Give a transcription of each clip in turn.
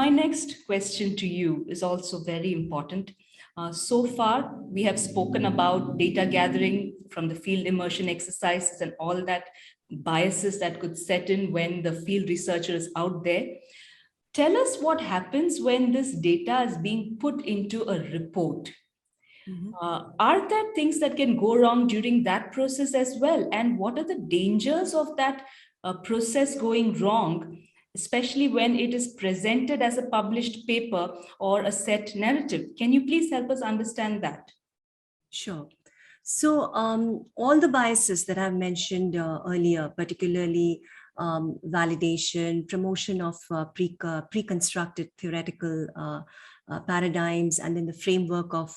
My next question to you is also very important. So far, we have spoken about data gathering from the field immersion exercises and all that biases that could set in when the field researcher is out there. Tell us what happens when this data is being put into a report. Are there things that can go wrong during that process as well? And what are the dangers of that process going wrong, especially when it is presented as a published paper or a set narrative? Can you please help us understand that? Sure. So all the biases that I've mentioned earlier, particularly validation, promotion of pre-constructed theoretical paradigms, and then the framework of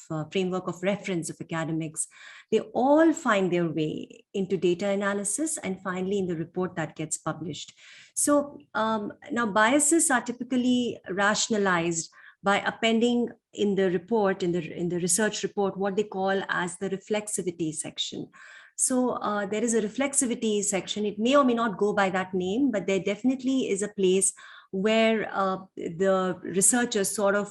reference of academics, they all find their way into data analysis and finally in the report that gets published. So now biases are typically rationalized by appending in the report, in the research report, what they call as the reflexivity section. So there is a reflexivity section. It may or may not go by that name, but there definitely is a place where the researchers sort of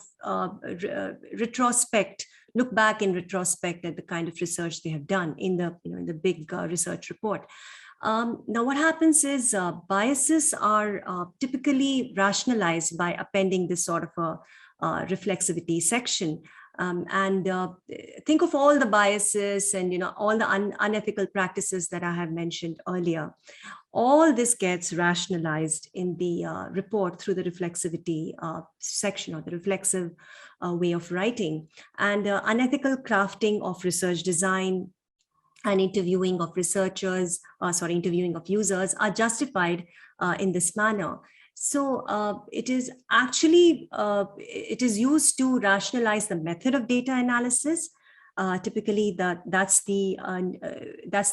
look back in retrospect at the kind of research they have done in the big research report. Now, what happens is biases are typically rationalized by appending this sort of a reflexivity section. Think of all the biases and all the unethical practices that I have mentioned earlier. All this gets rationalized in the report through the reflexivity section, or the reflexive way of writing. And unethical crafting of research design and interviewing of interviewing of users are justified in this manner. So it is actually, it is used to rationalize the method of data analysis. Typically, that's the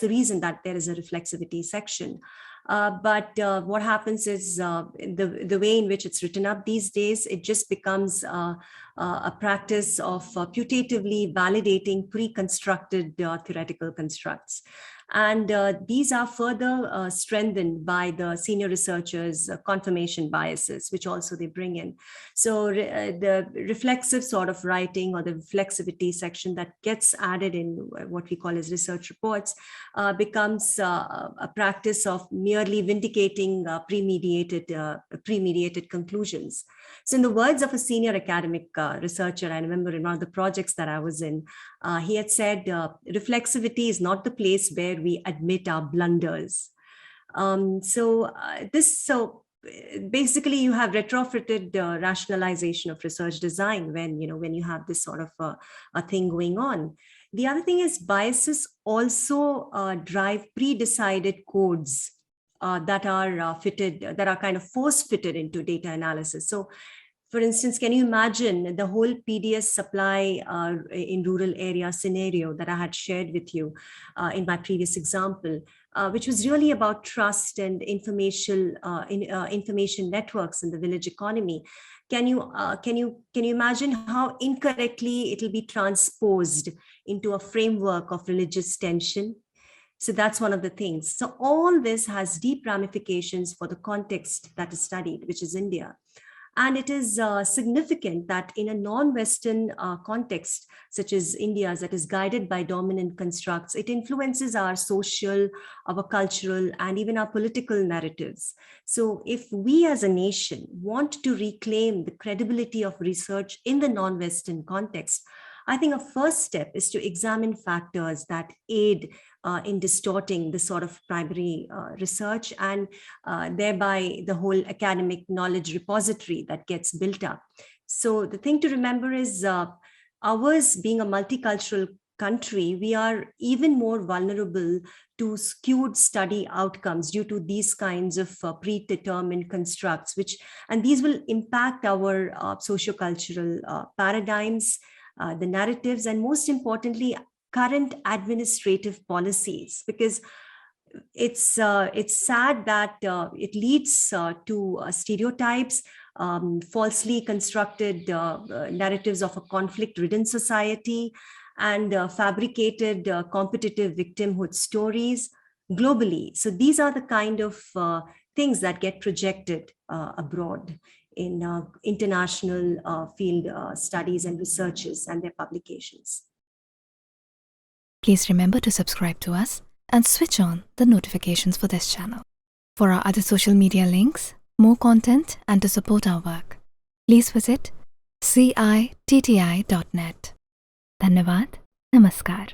reason that there is a reflexivity section. But what happens is the way in which it's written up these days, it just becomes a practice of putatively validating pre-constructed theoretical constructs. And these are further strengthened by the senior researchers' confirmation biases, which also they bring in. So the reflexive sort of writing, or the reflexivity section that gets added in what we call as research reports becomes a practice of merely vindicating pre-mediated conclusions. So in the words of a senior academic researcher, I remember in one of the projects that I was in, he had said, reflexivity is not the place where we admit our blunders. So basically you have retrofitted rationalization of research design when you have this sort of a thing going on. The other thing is biases also drive pre-decided codes that are kind of force-fitted into data analysis. So for instance, can you imagine the whole PDS supply in rural area scenario that I had shared with you in my previous example, which was really about trust and information networks in the village economy. Can you imagine how incorrectly it will be transposed into a framework of religious tension? So that's one of the things. So all this has deep ramifications for the context that is studied, which is India. And it is significant that in a non-Western context, such as India's, that is guided by dominant constructs, it influences our social, our cultural, and even our political narratives. So if we as a nation want to reclaim the credibility of research in the non-Western context, I think a first step is to examine factors that aid in distorting the sort of primary research and thereby the whole academic knowledge repository that gets built up. So the thing to remember is ours being a multicultural country, we are even more vulnerable to skewed study outcomes due to these kinds of predetermined constructs, and these will impact our sociocultural paradigms, the narratives, and most importantly, current administrative policies, because it's sad that it leads to stereotypes, falsely constructed narratives of a conflict-ridden society, and fabricated competitive victimhood stories globally. So these are the kind of things that get projected abroad in international field studies and researches and their publications. Please remember to subscribe to us and switch on the notifications for this channel. For our other social media links, more content, and to support our work, please visit citti.net. Dhanyavad. Namaskar.